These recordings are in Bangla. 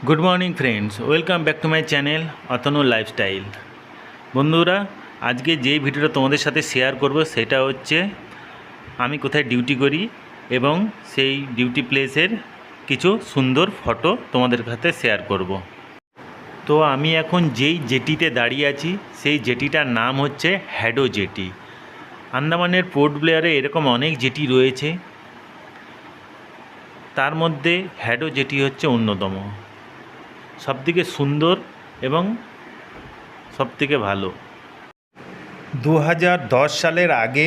Good morning friends, welcome back to my channel Atanu lifestyle. বন্ধুরা, আজকে যেই ভিডিওটা তোমাদের সাথে শেয়ার করব সেটা হচ্ছে আমি কোথায় ডিউটি করি এবং সেই ডিউটি প্লেসের কিছু সুন্দর ফটো তোমাদের সাথে শেয়ার করব। তো আমি এখন যেই জেটিতে দাঁড়িয়ে আছি সেই জেটিটার নাম হচ্ছে হ্যাডো জেটি। আন্দামানের পোর্ট ব্লেয়ারে এরকম অনেক জেটি রয়েছে, তার মধ্যে হ্যাডো জেটি হচ্ছে অন্যতম, সবথেকে সুন্দর এবং সবথেকে ভালো। 2010 সালের আগে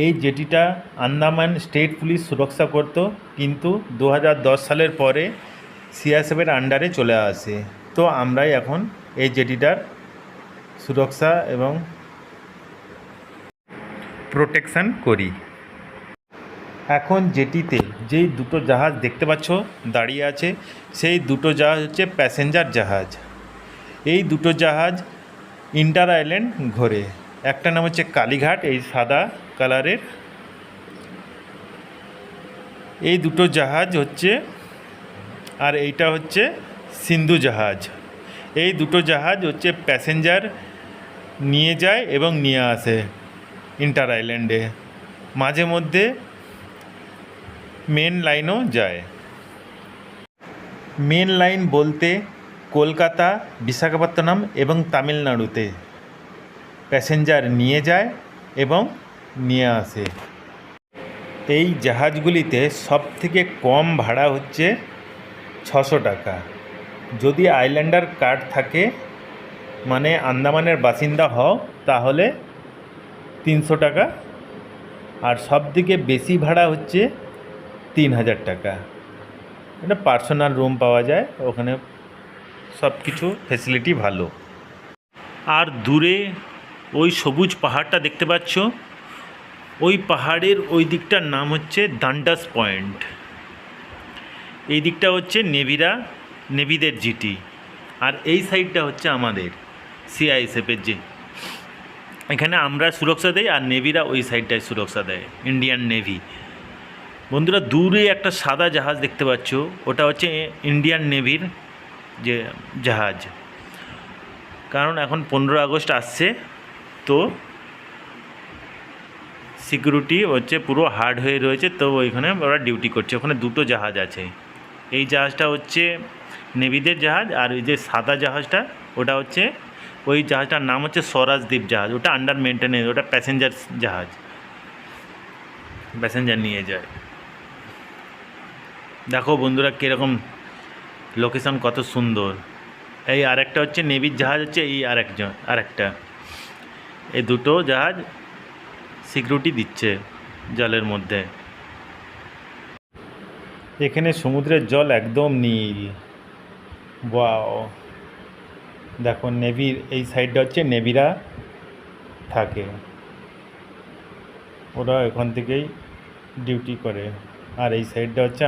এই জেটিটা আন্দামান স্টেট পুলিশ সুরক্ষা করত, কিন্তু 2010 সালের পরে সিআরএসএফের আন্ডারে চলে আসে। তো আমরাই এখন এই জেটিটার সুরক্ষা এবং প্রোটেকশান করি। এখন জেটিতে যেই দুটো জাহাজ দেখতে পাচ্ছ দাঁড়িয়ে আছে, সেই দুটো জাহাজ হচ্ছে প্যাসেঞ্জার জাহাজ। এই দুটো জাহাজ ইন্টার আইল্যান্ড ঘোরে। একটা নাম হচ্ছে কালীঘাট, এই সাদা কালারের। এই দুটো জাহাজ হচ্ছে, আর এইটা হচ্ছে সিন্ধু জাহাজ। এই দুটো জাহাজ হচ্ছে প্যাসেঞ্জার নিয়ে যায় এবং নিয়ে আসে ইন্টার আইল্যান্ডে। মাঝে মধ্যে মেন লাইনও যায়। মেন লাইন বলতে কলকাতা, বিশাখাপত্তনম এবং তামিলনাড়ুতে প্যাসেঞ্জার নিয়ে যায় এবং নিয়ে আসে। এই জাহাজগুলিতে সবথেকে কম ভাড়া হচ্ছে 600 টাকা। যদি আইল্যান্ডার কার্ড থাকে, মানে আন্দামানের বাসিন্দা হও, তাহলে 300 টাকা। আর সবথেকে বেশি ভাড়া হচ্ছে 3000 টাকা। এটা পার্সোনাল রুম পাওয়া যায় ওখানে, সব কিছু ফেসিলিটি ভালো। আর দূরে ওই সবুজ পাহাড়টা দেখতে পাচ্ছ, ওই পাহাড়ের ওই দিকটার নাম হচ্ছে ডান্ডাস পয়েন্ট। এই দিকটা হচ্ছে নেভিদের জিটি, আর এই সাইডটা হচ্ছে আমাদের সিআইএসএফের যে, এখানে আমরা সুরক্ষা দেই আর নেভিরা ওই সাইডটায় সুরক্ষা দেয়, ইন্ডিয়ান নেভি। বন্ধুরা, দূরে একটা সাদা জাহাজ দেখতে পাচ্ছ, ওটা হচ্ছে ইন্ডিয়ান নেভির যে জাহাজ। কারণ এখন 15 আগস্ট আসছে, তো সিকিউরিটি হচ্ছে পুরো হার্ড হয়ে রয়েছে, তো ওইখানে ওরা ডিউটি করছে। ওখানে দুটো জাহাজ আছে। এই জাহাজটা হচ্ছে নেভিদের জাহাজ, আর ওই যে সাদা জাহাজটা ওটা হচ্ছে, ওই জাহাজটার নাম হচ্ছে স্বরাজদ্বীপ জাহাজ। ওটা আন্ডার মেনটেনেন্স, ওটা প্যাসেঞ্জার জাহাজ, প্যাসেঞ্জার নিয়ে যায়। দেখো বন্ধুরা কীরকম লোকেশন, কত সুন্দর। এই আরেকটা হচ্ছে নেভির জাহাজ, হচ্ছে এই আরেকটা। এই দুটো জাহাজ সিকিউরিটি দিচ্ছে জলের মধ্যে। এখানে সমুদ্রের জল একদম নীল। ওয়াও, দেখো নেভির এই সাইডটা হচ্ছে নেভিরা থাকে, ওরা এখান থেকেই ডিউটি করে। আর এই সাইডটা হচ্ছে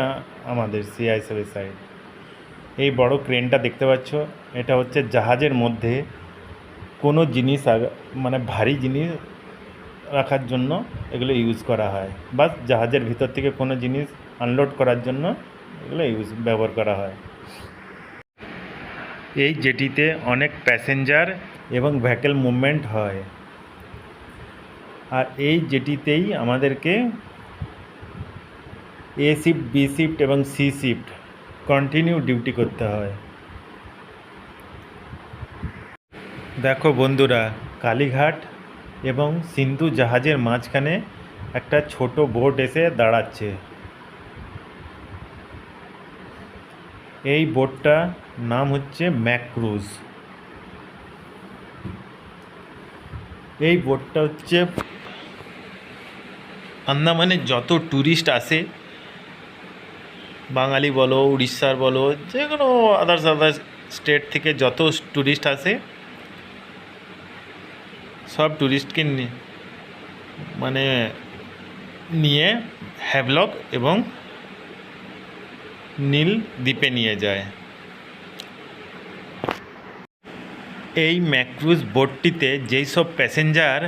আমাদের সিআইএসএফের সাইড। এই বড় ক্রেনটা দেখতে পাচ্ছ, এটা হচ্ছে জাহাজের মধ্যে কোনো জিনিস, মানে ভারী জিনিস রাখার জন্য এগুলো ইউজ করা হয়। বা জাহাজের ভিতর থেকে কোনো জিনিস আনলোড করার জন্য এগুলো ব্যবহার করা হয়। এই জেটিতে অনেক প্যাসেঞ্জার এবং ভেহিকল মুভমেন্ট হয়। আর এই জেটিতেই আমাদেরকে এ শিফট, বি শিফট এবং সি শিফট কন্টিনিউ ডিউটি করতে হয়। দেখো বন্ধুরা, কালীঘাট এবং সিন্ধু জাহাজের মাঝখানে একটা ছোট বোট এসে দাঁড়াচ্ছে। এই বোটটার নাম হচ্ছে ম্যাক্রুজ। এই বোটটা হচ্ছে আন্দামানে যত ট্যুরিস্ট আসে, বাঙালি বলো, উড়িষ্যার বলো, যে কোনো আদার্স স্টেট থেকে যত ট্যুরিস্ট আসে, সব ট্যুরিস্টকে মানে নিয়ে হ্যাভলক এবং নীল দ্বীপে নিয়ে যায়। এই ম্যাক্রুজ বোটটিতে যেই সব প্যাসেঞ্জার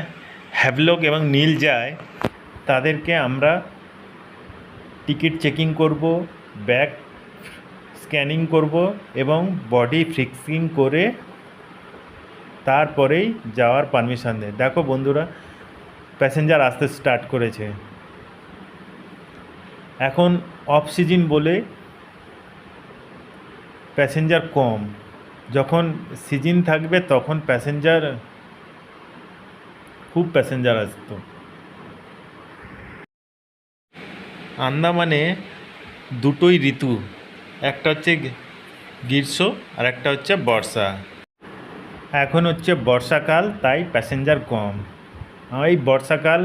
হ্যাভলক এবং নীল যায়, তাদেরকে আমরা টিকিট চেকিং করব, ব্যাগ স্ক্যানিং করব এবং বডি ফিক্সিং করে তারপরেই যাওয়ার পারমিশন দেয়। দেখো বন্ধুরা, প্যাসেঞ্জার আসতে স্টার্ট করেছে। এখন অফ সিজন বলে প্যাসেঞ্জার কম, যখন সিজন থাকবে তখন খুব প্যাসেঞ্জার আসতো। আন্দামানে দুটোই ঋতু, একটা হচ্ছে গ্রীষ্ম আর একটা হচ্ছে বর্ষা। এখন হচ্ছে বর্ষাকাল, তাই প্যাসেঞ্জার কম। এই বর্ষাকাল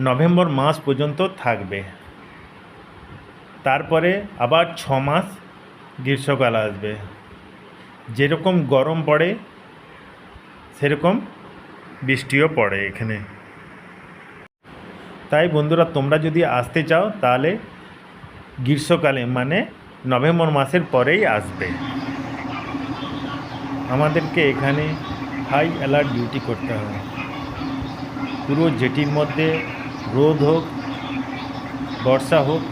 নভেম্বর মাস পর্যন্ত থাকবে, তারপরে আবার 6 মাস গ্রীষ্মকাল আসবে। যেরকম গরম পড়ে সেরকম বৃষ্টিও পড়ে এখানে। তাই বন্ধুরা, তোমরা যদি আসতে চাও তাহলে গ্রীষ্মকালে মানে নভেম্বর মাসের পরেই আসবে। আমাদেরকে এখানে হাই অ্যালার্ট ডিউটি করতে হবে। পুরো জেটির মধ্যে রোদ হোক বর্ষা হোক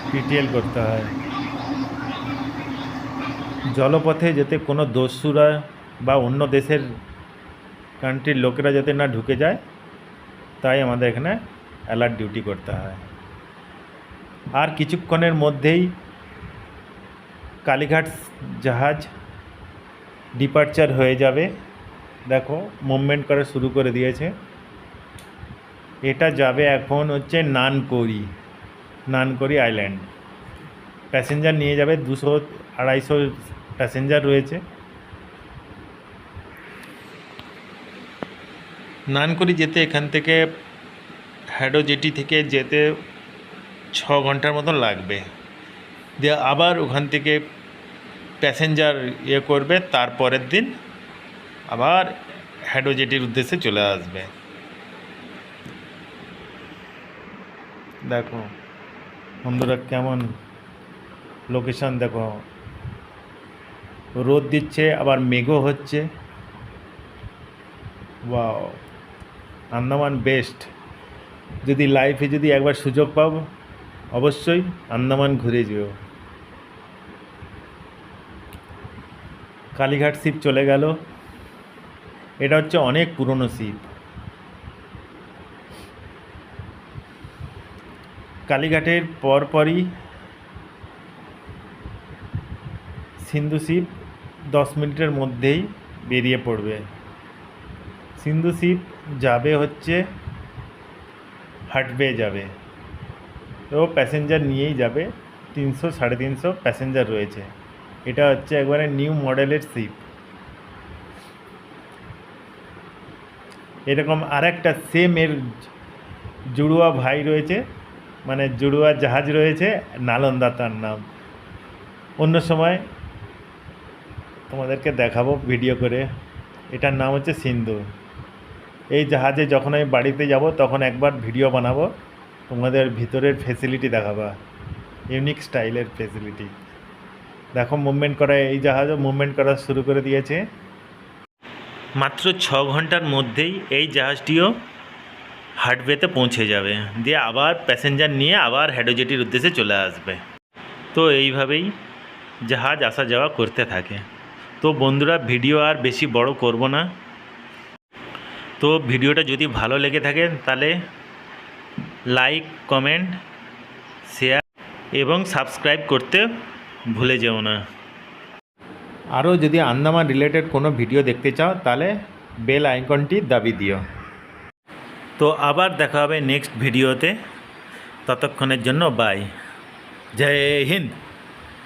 পিটিএল করতে হয়। জলপথে যাতে কোনো দস্যুরা বা অন্য দেশের কান্ট্রির লোকেরা যাতে না ঢুকে যায়, তাই আমাদের এখানে অ্যালার্ট ডিউটি করতে হয়। আর কিছুক্ষণের মধ্যেই কালীঘাট জাহাজ ডিপার্চার হয়ে যাবে। দেখো মুভমেন্ট করা শুরু করে দিয়েছে। এটা যাবে এখন হচ্ছে নানকরি আইল্যান্ড। প্যাসেঞ্জার নিয়ে যাবে 200-250 প্যাসেঞ্জার রয়েছে। নানকরি যেতে এখান থেকে হ্যাডো জেটি থেকে যেতে 6 ঘন্টার মতন লাগবে। দিয়ে আবার ওখান থেকে প্যাসেঞ্জার করবে, তারপরের দিন আবার হ্যাডো জেটির উদ্দেশ্যে চলে আসবে। দেখো বন্ধুরা কেমন লোকেশন, দেখো রোদ দিচ্ছে আবার মেঘও হচ্ছে। Wow, Andaman best. যদি লাইফে যদি একবার সুযোগ পাও অবশ্যই আন্দামান ঘুরে যেও। কালীঘাট শিপ চলে গেল। এটা হচ্ছে অনেক পুরনো শিপ। কালীঘাটের পরপরই সিন্ধু শিপ 10 মিনিটের মধ্যেই বেরিয়ে পড়বে। সিন্ধু শিপ যাবে হচ্ছে হাটবে যাবে, তো প্যাসেঞ্জার নিয়েই যাবে। 300-350 প্যাসেঞ্জার রয়েছে। এটা হচ্ছে একবারে নিউ মডেলের শিপ। এরকম আরেকটা সেম এর জুড়ুয়া ভাই রয়েছে, মানে জুড়ুয়া জাহাজ রয়েছে, নালন্দা তার নাম। অন্য সময় তোমাদেরকে দেখাবো ভিডিও করে। এটার নাম হচ্ছে সিন্ধু। এই জাহাজে যখন আমি বাড়িতে যাব তখন একবার ভিডিও বানাবো, তোমাদের ভিতরের ফেসিলিটি দেখাবা, ইউনিক স্টাইলের ফেসিলিটি। দেখো মুভমেন্ট করা, এই জাহাজও মুভমেন্ট করা শুরু করে দিয়েছে। মাত্র 6 ঘন্টার মধ্যেই এই জাহাজটিও হাটবেতে পৌঁছে যাবে, দিয়ে আবার প্যাসেঞ্জার নিয়ে আবার হ্যাডো জেটির উদ্দেশ্যে চলে আসবে। তো এইভাবেই জাহাজ আসা যাওয়া করতে থাকে। তো বন্ধুরা, ভিডিও আর বেশি বড় করব না। তো ভিডিওটা যদি ভালো লেগে থাকে তাহলে লাইক, কমেন্ট, শেয়ার এবং সাবস্ক্রাইব করতে ভুলে যেও না। আরও যদি আন্দামান রিলেটেড কোনো ভিডিও দেখতে চাও তাহলে বেল আইকনটি দাবি দিও। তো আবার দেখা হবে নেক্সট ভিডিওতে। ততক্ষণের জন্য বাই। জয় হিন্দ।